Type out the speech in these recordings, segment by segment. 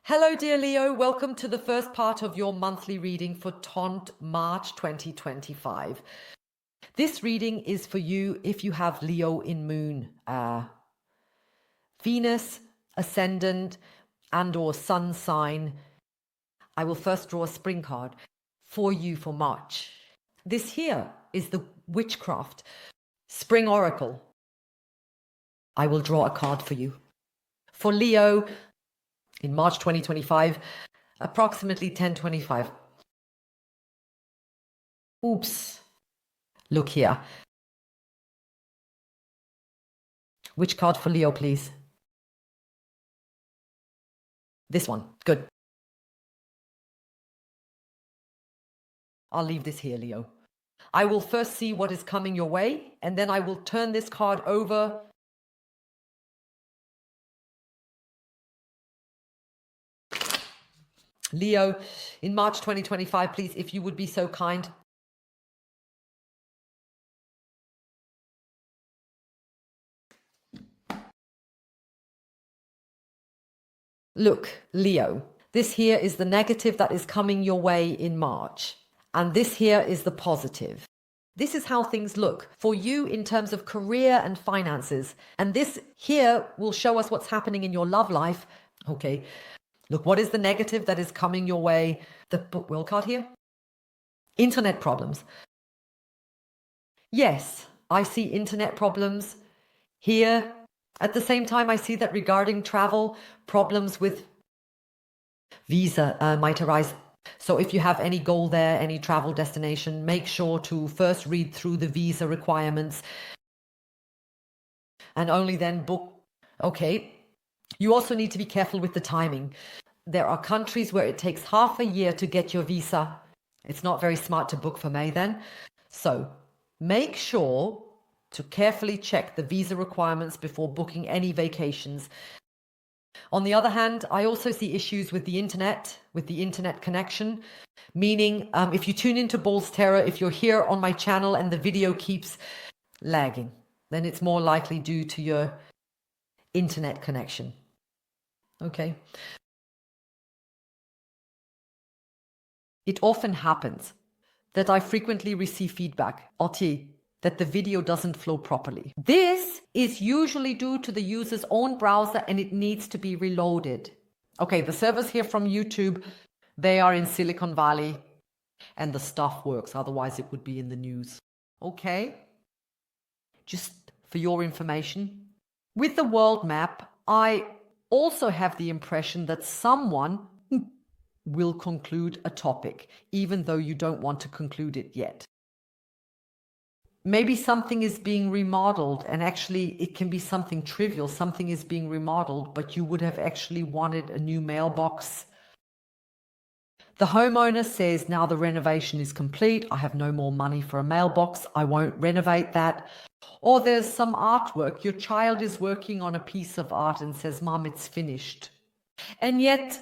Hello, dear Leo. Welcome to the first part of your monthly reading for March 2025. This reading is for you if you have Leo in moon, Venus, ascendant, and or sun sign. I will first draw a spring card for you for March. This here is the witchcraft spring oracle. I will draw a card for you. For Leo, in March 2025, approximately 10:25. Oops. Look here. Which card for Leo, please? This one. Good. I'll leave this here, Leo. I will first see what is coming your way, and then I will turn this card over. Leo, in March 2025, please, if you would be so kind. Look, Leo, this here is the negative that is coming your way in March. And this here is the positive. This is how things look for you in terms of career and finances. And this here will show us what's happening in your love life. Okay. Look, what is the negative that is coming your way? The book will card here. Internet problems. Yes, I see internet problems here. At the same time, I see that regarding travel, problems with visa might arise. So if you have any goal there, any travel destination, make sure to first read through the visa requirements and only then book. Okay. You also need to be careful with the timing. There are countries where it takes half a year to get your visa. It's not very smart to book for May then. So make sure to carefully check the visa requirements before booking any vacations. On the other hand, I also see issues with the internet connection, meaning if you tune into besttarot, if you're here on my channel and the video keeps lagging, then it's more likely due to your internet connection. Okay. It often happens that I frequently receive feedback, Otti, that the video doesn't flow properly. This is usually due to the user's own browser and it needs to be reloaded. Okay, the servers here from YouTube, they are in Silicon Valley and the stuff works, otherwise it would be in the news. Okay? Just for your information. With the world map, I also have the impression that someone will conclude a topic, even though you don't want to conclude it yet. Maybe something is being remodeled, and actually it can be something trivial. Something is being remodeled, but you would have actually wanted a new mailbox. The homeowner says, now the renovation is complete. I have no more money for a mailbox. I won't renovate that. Or there's some artwork. Your child is working on a piece of art and says, Mom, it's finished. And yet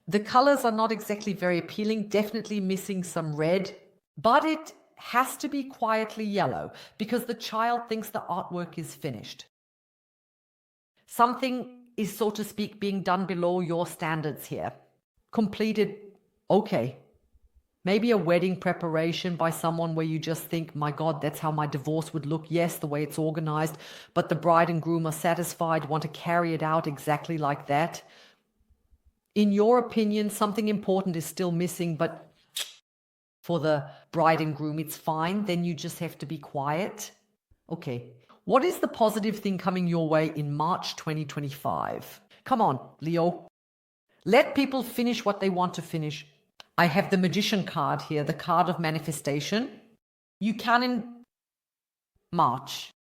the colors are not exactly very appealing, definitely missing some red, but it has to be quietly yellow because the child thinks the artwork is finished. Something is, so to speak, being done below your standards here. Completed, okay. Maybe a wedding preparation by someone where you just think, my God, that's how my divorce would look. Yes, the way it's organized, but the bride and groom are satisfied, want to carry it out exactly like that. In your opinion, something important is still missing, but for the bride and groom, it's fine. Then you just have to be quiet. Okay. What is the positive thing coming your way in March 2025? Come on, Leo. Let people finish what they want to finish. I have the Magician card here, the card of manifestation. You can in March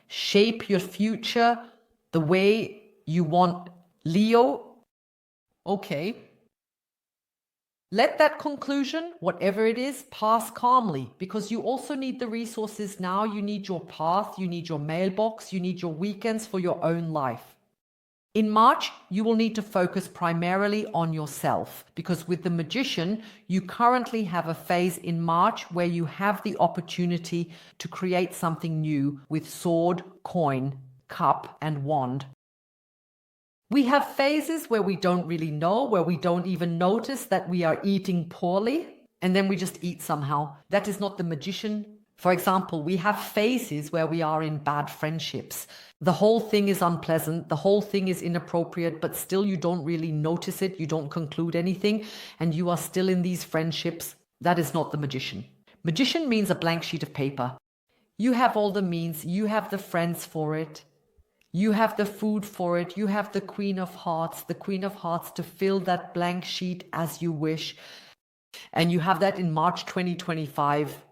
shape your future the way you want. Leo, okay. Let that conclusion, whatever it is, pass calmly because you also need the resources now. You need your path, you need your mailbox, you need your weekends for your own life. In March, you will need to focus primarily on yourself because with the Magician, you currently have a phase in March where you have the opportunity to create something new with sword, coin, cup, and wand. We have phases where we don't really know, where we don't even notice that we are eating poorly, and then we just eat somehow. That is not the magician. For example, we have phases where we are in bad friendships. The whole thing is unpleasant, the whole thing is inappropriate, but still you don't really notice it, you don't conclude anything, and you are still in these friendships. That is not the magician. Magician means a blank sheet of paper. You have all the means, you have the friends for it. You have the food for it. You have the Queen of Hearts to fill that blank sheet as you wish. And you have that in March 2025.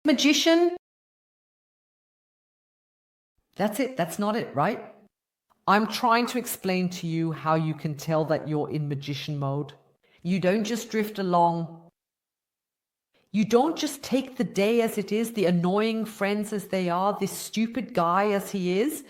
Magician. That's it. That's not it, right? I'm trying to explain to you how you can tell that you're in magician mode. You don't just drift along. You don't just take the day as it is, the annoying friends as they are, this stupid guy as he is.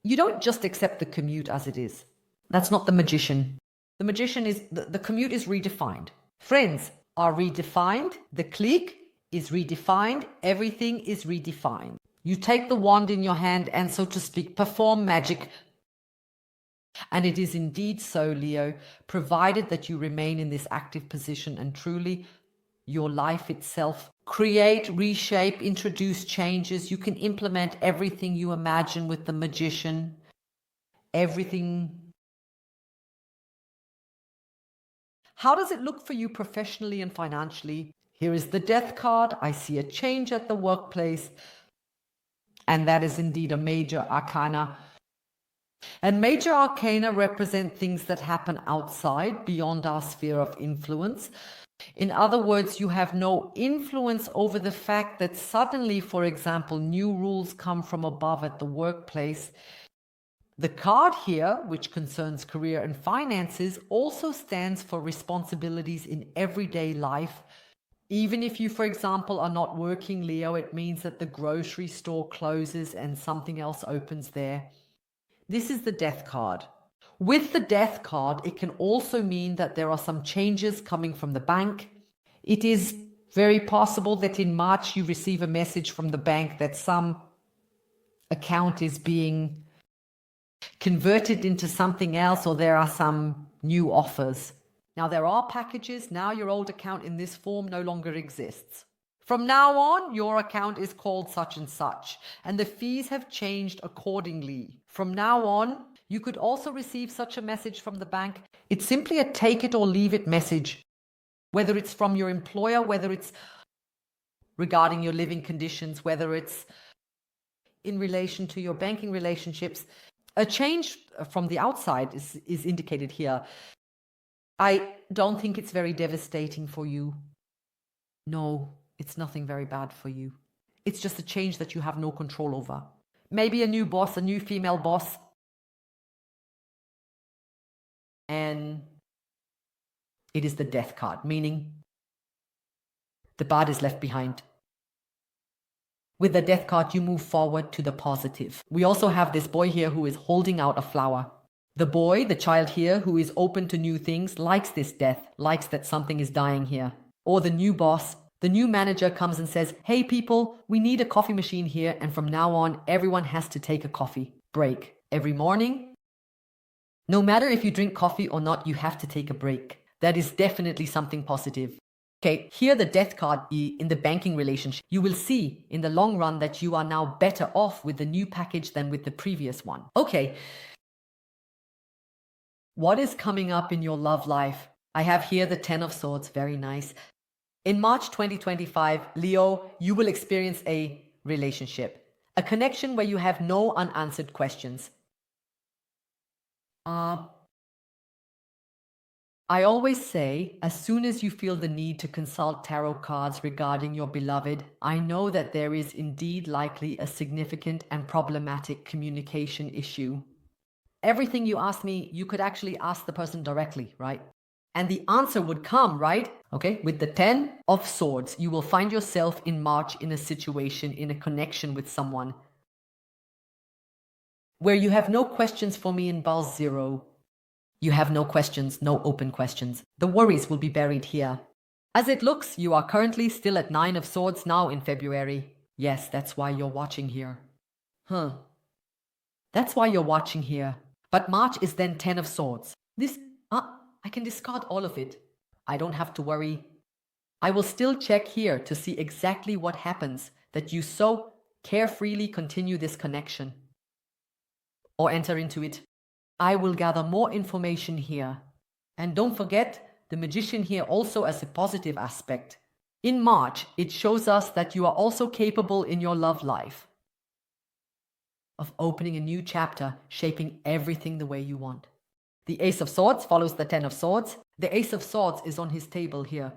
You don't just accept the commute as it is. That's not the magician. The magician is, the commute is redefined. Friends are redefined. The clique is redefined. Everything is redefined. You take the wand in your hand and, so to speak, perform magic. And it is indeed so, Leo, provided that you remain in this active position and truly your life itself. Create, reshape, introduce changes. You can implement everything you imagine with the magician. Everything. How does it look for you professionally and financially? Here is the Death card. I see a change at the workplace. And that is indeed a major arcana. And major arcana represent things that happen outside, beyond our sphere of influence. In other words, you have no influence over the fact that suddenly, for example, new rules come from above at the workplace. The card here, which concerns career and finances, also stands for responsibilities in everyday life. Even if you, for example, are not working, Leo, it means that the grocery store closes and something else opens there. This is the Death card. With the Death card, it can also mean that there are some changes coming from the bank. It is very possible that in March you receive a message from the bank that some account is being converted into something else, or there are some new offers. Now there are packages. Now your old account in this form no longer exists. From now on, your account is called such and such, and the fees have changed accordingly. From now on, you could also receive such a message from the bank. It's simply a take it or leave it message. Whether it's from your employer, whether it's regarding your living conditions, whether it's in relation to your banking relationships. A change from the outside is indicated here. I don't think it's very devastating for you. No, it's nothing very bad for you. It's just a change that you have no control over. Maybe a new boss, a new female boss. And it is the Death card, meaning the bad is left behind. With the Death card, you move forward to the positive. We also have this boy here who is holding out a flower. The boy, the child here, who is open to new things, likes this death, likes that something is dying here. Or the new boss, the new manager comes and says, hey people, we need a coffee machine here, and from now on, everyone has to take a coffee break. Every morning, no matter if you drink coffee or not, you have to take a break. That is definitely something positive. Okay, here the Death card in the banking relationship. You will see in the long run that you are now better off with the new package than with the previous one. Okay. What is coming up in your love life? I have here the Ten of Swords. Very nice. In March 2025, Leo, you will experience a relationship. A connection where you have no unanswered questions. I always say, as soon as you feel the need to consult tarot cards regarding your beloved, I know that there is indeed likely a significant and problematic communication issue. Everything you ask me, you could actually ask the person directly, right? And the answer would come, right? Okay, with the Ten of Swords, you will find yourself in March in a situation, in a connection with someone where you have no questions for me in Ball Zero. You have no questions, no open questions. The worries will be buried here. As it looks, you are currently still at 9 of Swords now in February. Yes, that's why you're watching here. That's why you're watching here. But March is then 10 of Swords. I can discard all of it. I don't have to worry. I will still check here to see exactly what happens that you so carefreely continue this connection or enter into it. I will gather more information here. And don't forget the Magician here also as a positive aspect. In March, it shows us that you are also capable in your love life of opening a new chapter, shaping everything the way you want. The Ace of Swords follows the 10 of Swords. The Ace of Swords is on his table here.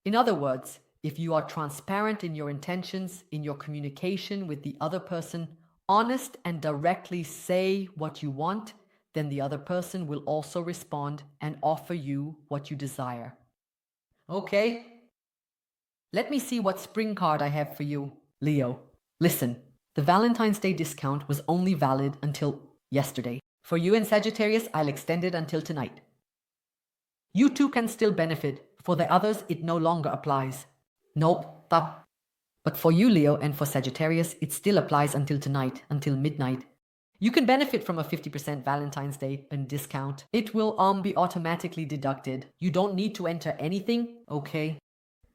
In other words, if you are transparent in your intentions, in your communication with the other person, honest and directly say what you want, then the other person will also respond and offer you what you desire. Okay? Let me see what spring card I have for you, Leo. Listen, the Valentine's Day discount was only valid until yesterday. For you and Sagittarius, I'll extend it until tonight. You too can still benefit. For the others, it no longer applies. Nope, stop. But for you, Leo, and for Sagittarius, it still applies until tonight, until midnight. You can benefit from a 50% Valentine's Day and discount. It will be automatically deducted. You don't need to enter anything, okay?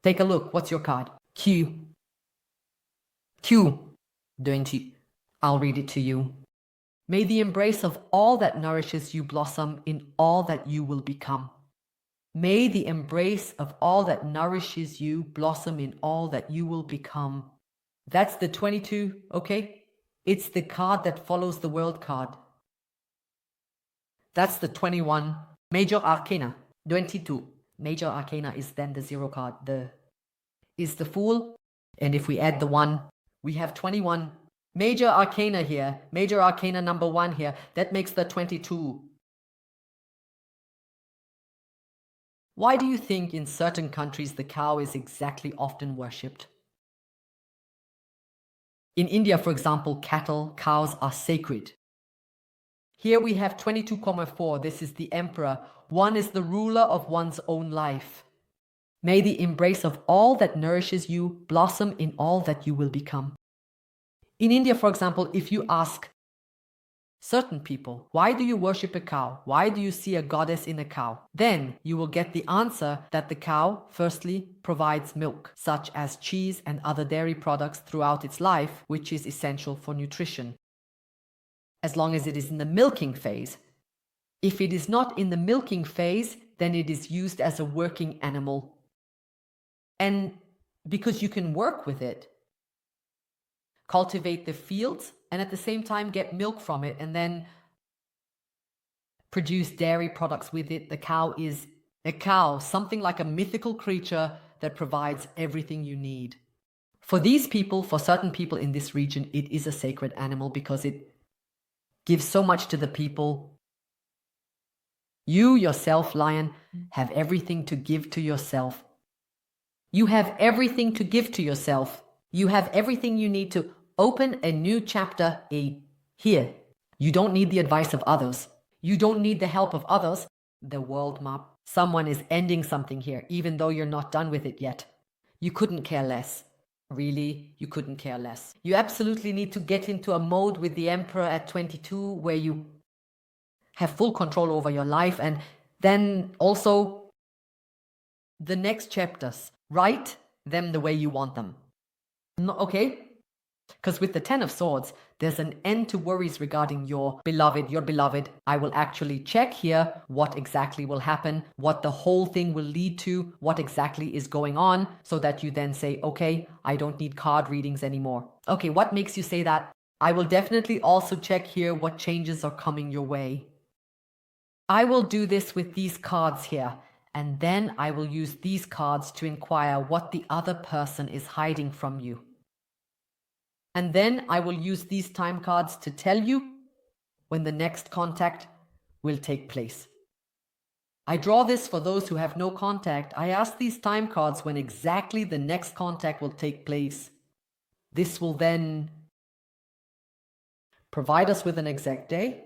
Take a look. What's your card? Q. 20. I'll read it to you. May the embrace of all that nourishes you blossom in all that you will become. May the embrace of all that nourishes you blossom in all that you will become. That's the 22, okay? It's the card that follows the World card. That's the 21. Major Arcana. 22. Major Arcana is then the 0 card. Is the Fool. And if we add the 1, we have 21. Major Arcana here. Major Arcana number 1 here. That makes the 22. Why do you think in certain countries the cow is exactly often worshipped? In India, for example, cows are sacred. Here we have 22,4. This is the emperor. One is the ruler of one's own life. May the embrace of all that nourishes you blossom in all that you will become. In India, for example, if you ask certain people, why do you worship a cow? Why do you see a goddess in a cow? Then you will get the answer that the cow, firstly, provides milk, such as cheese and other dairy products throughout its life, which is essential for nutrition. As long as it is in the milking phase. If it is not in the milking phase, then it is used as a working animal. And because you can work with it, cultivate the fields, and at the same time get milk from it and then produce dairy products with it. The cow is a cow, something like a mythical creature that provides everything you need. For these people, for certain people in this region, it is a sacred animal because it gives so much to the people. You yourself, lion, have everything to give to yourself. You have everything to give to yourself. You have everything you need to open a new chapter here. You don't need the advice of others. You don't need the help of others. The world map. Someone is ending something here, even though you're not done with it yet. You couldn't care less. Really, you couldn't care less. You absolutely need to get into a mode with the Emperor at 22 where you have full control over your life, and then also the next chapters. Write them the way you want them. No, okay? Because with the 10 of Swords, there's an end to worries regarding your beloved. I will actually check here what exactly will happen, what the whole thing will lead to, what exactly is going on, so that you then say, okay, I don't need card readings anymore. Okay, what makes you say that? I will definitely also check here what changes are coming your way. I will do this with these cards here, and then I will use these cards to inquire what the other person is hiding from you. And then I will use these time cards to tell you when the next contact will take place. I draw this for those who have no contact. I ask these time cards when exactly the next contact will take place. This will then provide us with an exact day.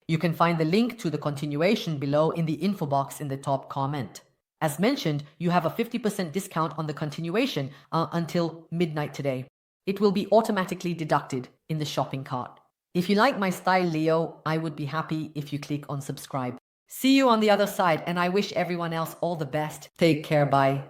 You can find the link to the continuation below in the info box in the top comment. As mentioned, you have a 50% discount on the continuation until midnight today. it will be automatically deducted in the shopping cart. If you like my style, Leo, I would be happy if you click on subscribe. See you on the other side, and I wish everyone else all the best. Take care, bye.